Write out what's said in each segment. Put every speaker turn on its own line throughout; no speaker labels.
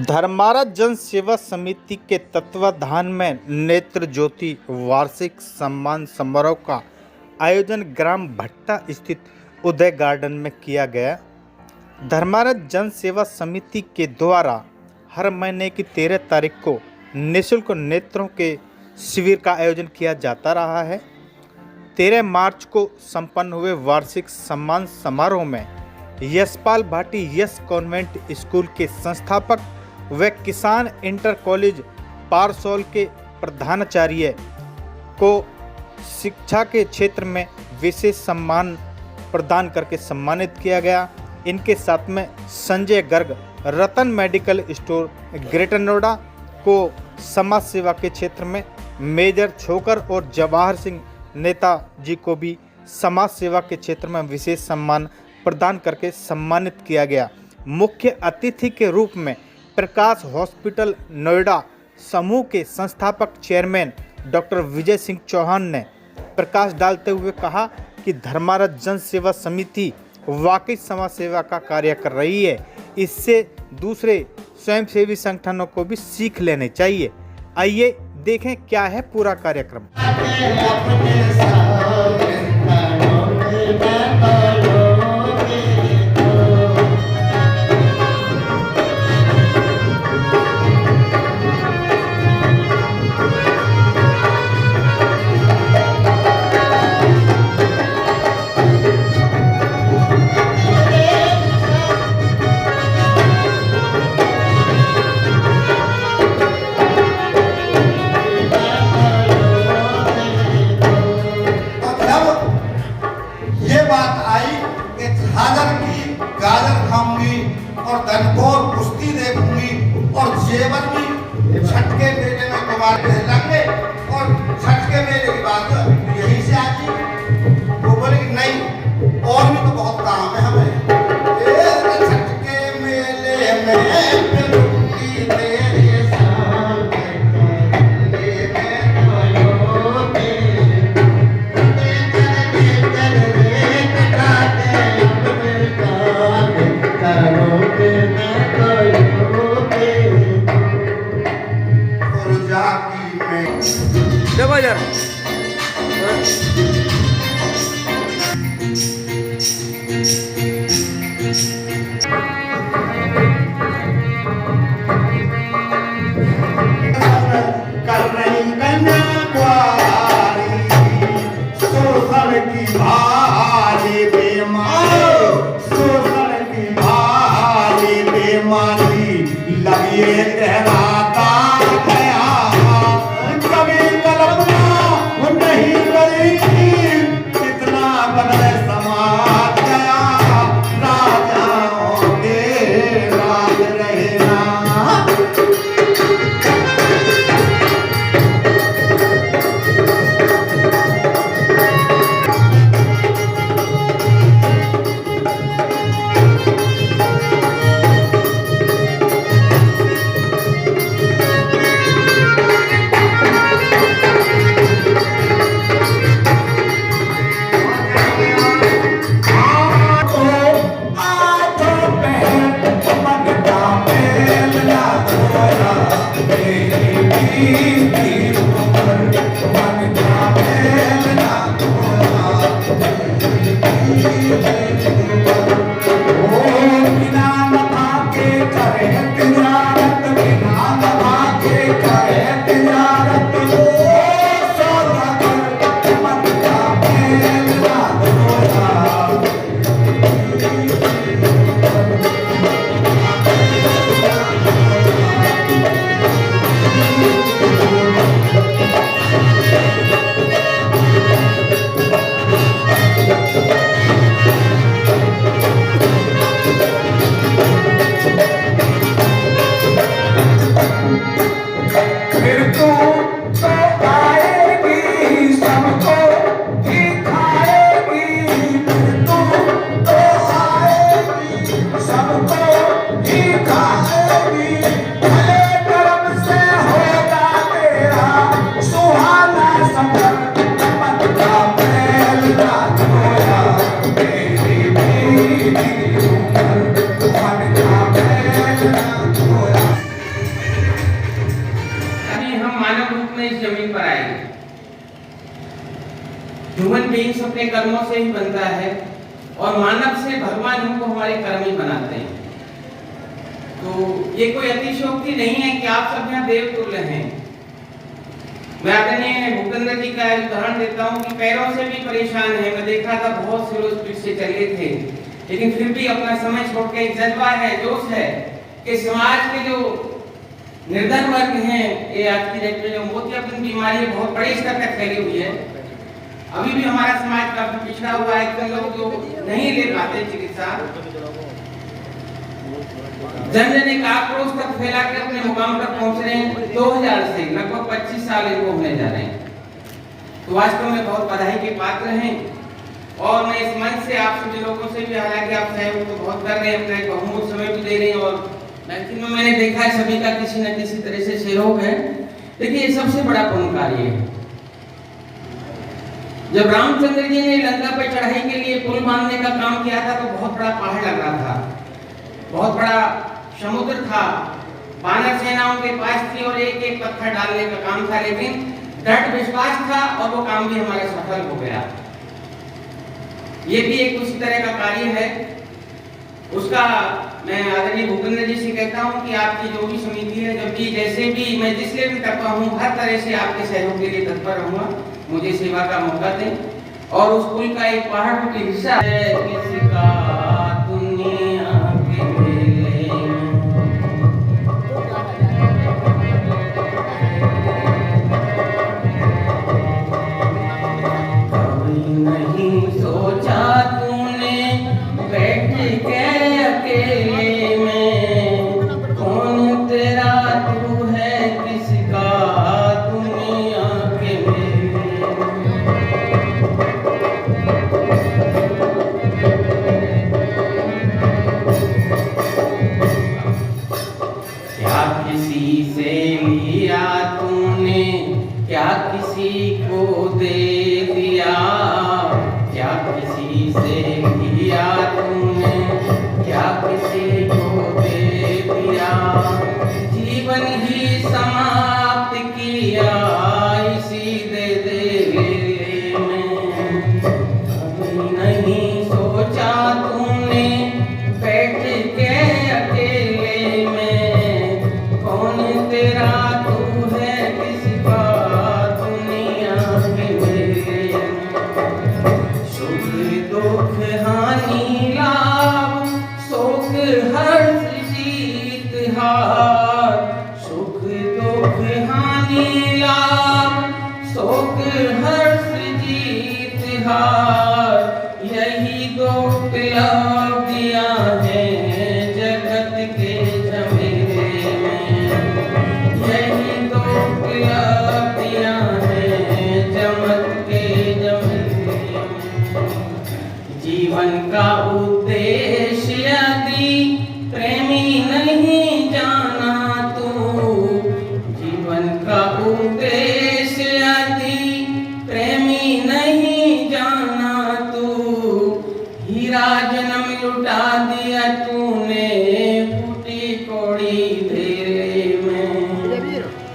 धर्मारा जन सेवा समिति के तत्वाधान में नेत्र ज्योति वार्षिक सम्मान समारोह का आयोजन ग्राम भट्टा स्थित उदय गार्डन में किया गया। धर्मारा जन सेवा समिति के द्वारा हर महीने की 13 तारीख को निःशुल्क नेत्रों के शिविर का आयोजन किया जाता रहा है। 13 मार्च को संपन्न हुए वार्षिक सम्मान समारोह में यशपाल भाटी यश कॉन्वेंट स्कूल के संस्थापक व किसान इंटर कॉलेज पारसौल के प्रधानाचार्य को शिक्षा के क्षेत्र में विशेष सम्मान प्रदान करके सम्मानित किया गया। इनके साथ में संजय गर्ग रतन मेडिकल स्टोर ग्रेटर नोएडा को समाज सेवा के क्षेत्र में, मेजर छोकर और जवाहर सिंह नेताजी को भी समाज सेवा के क्षेत्र में विशेष सम्मान प्रदान करके सम्मानित किया गया। मुख्य अतिथि के रूप में प्रकाश हॉस्पिटल नोएडा समूह के संस्थापक चेयरमैन डॉक्टर विजय सिंह चौहान ने प्रकाश डालते हुए कहा कि धर्मारा जन सेवा समिति वाकई समाज सेवा का कार्य कर रही है। इससे दूसरे स्वयंसेवी संगठनों को भी सीख लेने चाहिए। आइए देखें क्या है पूरा कार्यक्रम।
गाजर खाऊंगी और धनखोर कुश्ती देखूंगी और जेवर भी छठ के मेले में तुम्हारे लगे और छठ के मेले की बात यहीं से आती। वो बोले कि नहीं, और भी तो बहुत काम है हमें। छठ के मेले में मिलूंगी तेरे साथ,
ह्यूमन बीइंग्स अपने कर्मों से ही बनता है और मानव से भगवान हमको हमारे कर्म ही बनाते हैं। तो ये कोई अतिशयोक्ति नहीं है कि आप सब यहाँ देवतुल्य हैं। मैं आदरणीय भूपेंद्र जी का उदाहरण देता हूँ कि पैरों से भी परेशान है। मैं देखा था बहुत स्लो स्पीड से चल रहे थे, लेकिन फिर भी अपना समय छोड़ के एक जज्बा है, जोश है कि समाज के जो निर्धन वर्ग हैं, ये आज की डेट में जो मोतियाबिंद बीमारी बहुत बड़े स्तर तक फैली हुई है, अभी भी हमारा समाज काफी पिछड़ा हुआ है। कई लोग जो नहीं ले पाते चिकित्सा, जन जन एक आक्रोश तक फैला के अपने मुकाम तक पहुंच रहे हैं। 2000 से लगभग 25 साल इनको होने जा रहे हैं। तो वास्तव में बहुत बधाई के पात्र हैं और मैं इस मंच से आप सभी लोगों से भी, हालांकि आप सहयोग तो बहुत कर रहे हैं, अपना एक बहुमूल्य समय भी दे रहे हैं और मैक्सिमम मैंने देखा है सभी का किसी न किसी तरह से सहयोग है। देखिए ये सबसे बड़ा पुण्य कार्य है। जब रामचंद्र जी ने लंका पर चढ़ाई के लिए पुल बांधने का काम किया था तो बहुत बड़ा पहाड़ लग रहा था, बहुत बड़ा समुद्र था, वानर सेनाओं के पास थी और एक एक पत्थर डालने का काम था, लेकिन दृढ़ विश्वास था और वो काम भी हमारा सफल हो गया। ये भी एक उसी तरह का कार्य है। उसका मैं आदरणीय भूपेंद्र जी से कहता हूं कि आपकी जो भी समिति है, जब भी जैसे भी मैं जिस लेवल तक हूं, हर तरह से आपके सहयोग के लिए तत्पर रहूंगा। मुझे सेवा का मौका दें। और उस पुल का एक पहाड़ का हिस्सा है किसी का दुनिया के मेले कभी नहीं सोचा तूने बैठ के अकेले में, कौन तेरा तू है किसका दुनिया के मेले। क्या किसी से लिया तूने, क्या किसी को दे दिया, क्या किसी से लिया तूने, क्या किसी को दे दिया। जीवन ही समाप्त किया इसी दे दे में। कभी नहीं सोचा तूने बैठ के अकेले में, कौन तेरा तू है किसका दुनिया के मेले। सुख दुख हानि लाभ शोक हर्ष जीत हार, सुख दुख हानि लाभ शोक हर्ष जीत हार, यही दो उपलब्धियां हैं जगत के झमेले में। यही दो उपलब्धियां हैं जगत के झमेले में। जीवन का उद्देश्य यदि प्रेमी नहीं जाना तू, जीवन का उद्देश्य यदि प्रेमी नहीं जाना तू, हीरा जन्म लुटा दिया तूने फूटी कौड़ी धेरे में।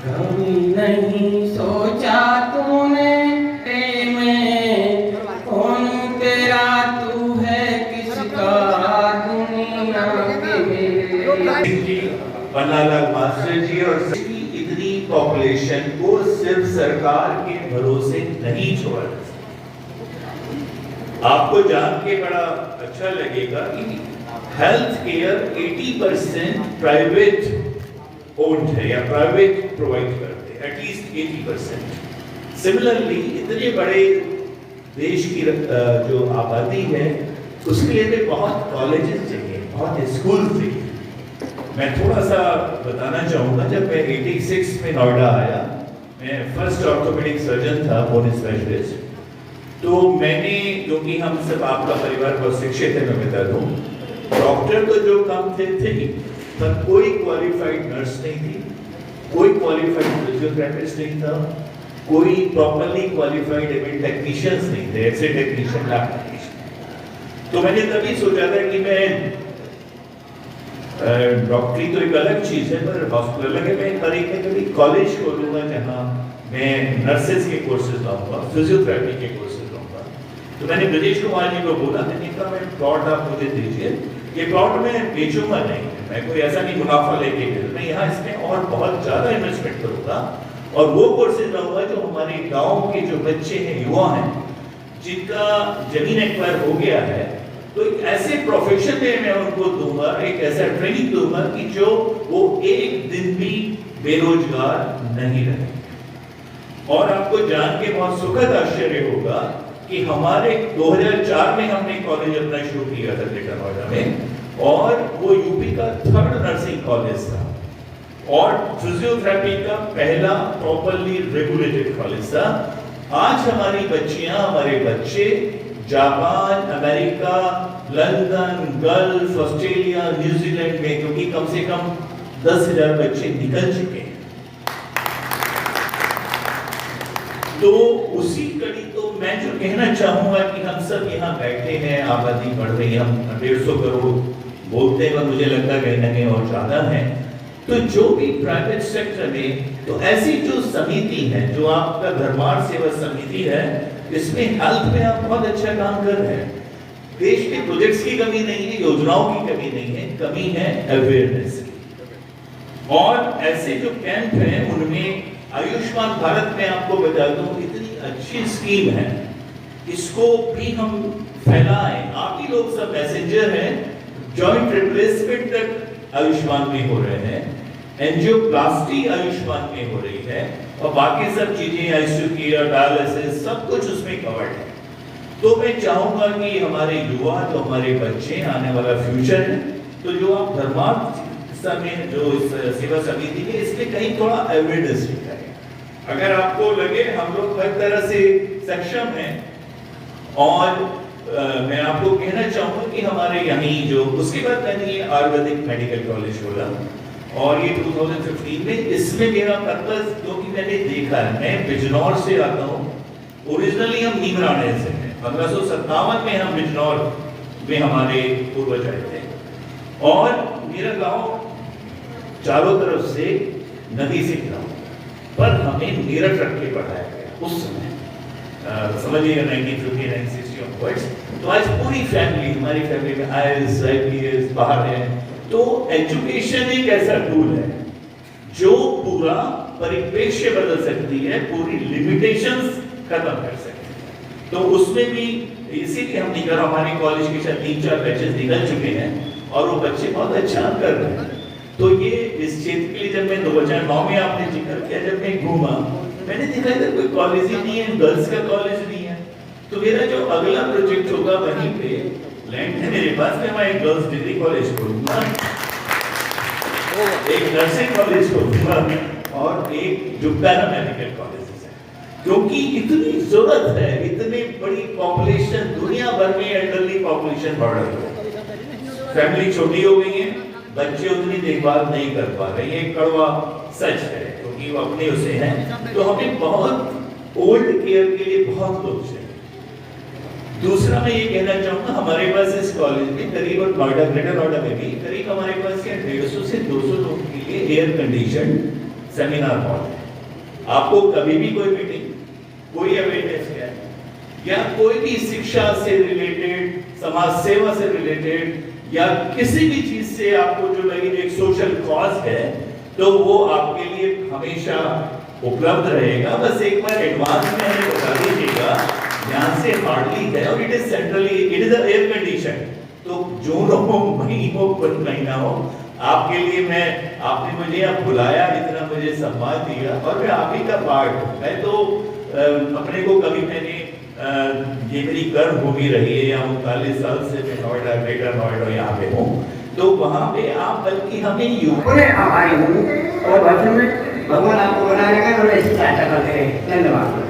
कभी नहीं सोचा तूने में, कौन तेरा तू है किसका दुनिया के मेले।
पन्नालाल मास्टर जी और इतनी पॉपुलेशन को सिर्फ सरकार के भरोसे नहीं छोड़ा। आपको जान के बड़ा अच्छा लगेगा कि हेल्थ केयर 80% प्राइवेट ओन्ड है या प्राइवेट प्रोवाइड करते हैं, एटलीस्ट 80%। सिमिलरली इतने बड़े देश की जो आबादी है उसके लिए भी बहुत कॉलेजेस चाहिए, बहुत स्कूल चाहिए। मैं थोड़ा सा बताना चाहूँगा, जब मैं 86 में नोएडा आया, मैं फर्स्ट ऑर्थोपेडिक सर्जन था, बोन स्पेशलिस्ट। तो मैंने, क्योंकि हम सब आपका परिवार बहुत शिक्षित है, मैं बता दूँ, डॉक्टर तो जो कम थे पर कोई क्वालिफाइड नर्स नहीं थी, कोई क्वालिफाइड फिजियोथेरेपिस्ट नहीं था, कोई प्रॉपर्ली क्वालिफाइड इवेंट टेक्नीशियंस नहीं थे, ऐसे टेक्नीशियन लैब टेक्नीशियन। तो मैंने तभी सोचा था कि मैं डॉक्टरी तो एक अलग चीज है, पर हॉस्पिटल लगे मैं तरीके के भी कॉलेज खोलूंगा जहाँ मैं नर्सेज के कोर्सेज लाऊंगा, फिजियोथेरेपी के कोर्सेज लाऊंगा। तो मैंने ब्रजेश कुमार जी को बोला, मैंने कहा मैं प्लॉट आप मुझे दीजिए, ये प्लॉट में बेचूंगा नहीं, मैं कोई ऐसा नहीं मुनाफा लेके, मैं यहाँ इसमें और बहुत ज्यादा इन्वेस्टमेंट करूंगा और वो कोर्सेज लाऊंगा जो हमारे गांव के जो बच्चे हैं, युवा हैं, जिनका जमीन एक्वायर हो गया है, तो एक ऐसे प्रोफेशन में मैं उनको दूंगा, एक ऐसा ट्रेनिंग दूंगा कि जो वो एक दिन भी बेरोजगार नहीं रहे। और आपको जान के बहुत सुखद आश्चर्य होगा कि हमारे 2004 में हमने कॉलेज अपना शुरू किया था ग्रेटर नोएडा में, और वो यूपी का 3rd नर्सिंग कॉलेज था और फिजियोथेरेपी का पहला प्रॉपर्ली रेगुलेटेड कॉलेज था। आज हमारी बच्चियां, हमारे बच्चे Japan, America, London, gulf, Australia, New Zealand में, क्योंकि कम से कम 10,000 बच्चे निकल चुके हैं। तो उसी कड़ी तो मैं जो कहना चाहूंगा कि हम सब यहाँ बैठे हैं, आबादी बढ़ रही है, हम 150 करोड़ बोलते हैं, मुझे लगता है कहीं ना कहीं और ज्यादा है। तो जो भी प्राइवेट सेक्टर में, तो ऐसी जो समिति है, जो आपका धर्मार्थ सेवा समिति है, इसमें हेल्थ में आप बहुत अच्छा काम कर रहे हैं। देश के प्रोजेक्ट्स की कमी नहीं है, योजनाओं की कमी नहीं है, कमी है अवेयरनेस की। और ऐसे जो कैंप हैं उनमें आयुष्मान भारत में आपको बता दूं, इतनी अच्छी स्कीम है, इसको भी हम फैलाएं। आप ही लोग सब मैसेंजर हैं, जॉइंट रिप्लेसमेंट तक आयुष्मान में हो रहे हैं, एंजियोप्लास्टी आयुष्मान में हो रही है, और बाकी सब चीजें आईसीयू की और डायलिसिस सब कुछ उसमें कवर्ड है। तो मैं चाहूंगा कि हमारे युवा, जो हमारे बच्चे, आने वाला फ्यूचर है, तो जो आप धर्मार्थ में जो इस सेवा समिति में, इसमें कहीं थोड़ा अवेयरनेस दिखाएं। अगर आपको लगे हम लोग हर तरह से सक्षम हैं, और मैं आपको कहना चाहूंगा कि हमारे यहीं जो, उसके बाद मैंने ये आयुर्वेदिक मेडिकल कॉलेज खोला, और ये 2015 में, इसमें मेरा पर्पस, क्योंकि मैंने देखा है, मैं बिजनौर से आता हूँ, ओरिजिनली हम नीमराणे से हैं, 1557 में हम बिजनौर में हमारे पूर्वज आए थे, और मेरा गांव चारों तरफ से नदी से घिरा, पर हमें मेरठ रख के पढ़ाया गया उस समय, समझिएगा 1950-1960 ऑनवर्ड्स। तो आज पूरी फैमिली, हमारी फैमिली में आईएएस, आईपीएस बाहर है। तो एजुकेशन एक ऐसा टूल है जो पूरा परिप्रेक्ष्य बदल सकती है, पूरी लिमिटेशंस खत्म कर सकती है। तो उसमें भी इसीलिए हम निकल, हमारे कॉलेज के शायद 3-4 बैचेस निकल चुके हैं, और वो बच्चे बहुत अच्छा कर रहे हैं। तो ये इस क्षेत्र के लिए, जब मैं 2009 में आपने जिक्र किया, जब मैं घूमा, मैंने देखा इधर कोई कॉलेज ही नहीं है, गर्ल्स का कॉलेज नहीं है। तो मेरा जो अगला प्रोजेक्ट होगा, वहीं पे लैंड है मेरे पास में, मैं एक गर्ल्स डिग्री कॉलेज खोलूंगा, एक नर्सिंग कॉलेज खोलूंगा, और एक जो पैरामेडिकल कॉलेज है, क्योंकि इतनी जरूरत है, इतनी बड़ी पॉपुलेशन, दुनिया भर में एल्डरली पॉपुलेशन बढ़ रही है, फैमिली छोटी हो गई है, बच्चे उतनी देखभाल नहीं कर पा रहे, ये कड़वा सच है, क्योंकि वो अपने उसे हैं। तो हमें बहुत ओल्ड केयर के लिए बहुत लोग चाहिए। दूसरा मैं ये कहना चाहूंगा, हमारे पास इस कॉलेज में करीब, और नोएडा, ग्रेटर नोएडा में भी करीब हमारे पास 150 से 200 लोगों के लिए एयर कंडीशन सेमिनार हॉल है। आपको कभी भी कोई मीटिंग, कोई अवेयरनेस है, या कोई भी शिक्षा से रिलेटेड, समाज सेवा से रिलेटेड, या किसी भी चीज से आपको जो लगे एक सोशल कॉज है, तो वो आपके लिए हमेशा उपलब्ध रहेगा। बस एक बार एडवांस में हमें बता दीजिएगा, यहाँ से हार्डली है, और it is centrally, it is air condition. तो जून हो, मई हो, कोई महीना हो, आपके लिए मैं, आपने मुझे अब बुलाया, इतना मुझे सम्मान दिया, और मैं आप ही का पार्ट हूँ। मैं तो अपने को कभी, मैंने ये मेरी कर्म भूमि रही है, या 39 साल से मैं नोएडा, ग्रेटर नोएडा यहाँ पे हूँ, तो वहाँ पे आप, बल्कि हमें
पूरे आभारी हूँ, और भविष्य में भगवान आपको बनाएगा, और ऐसी सहायता करते रहे। धन्यवाद।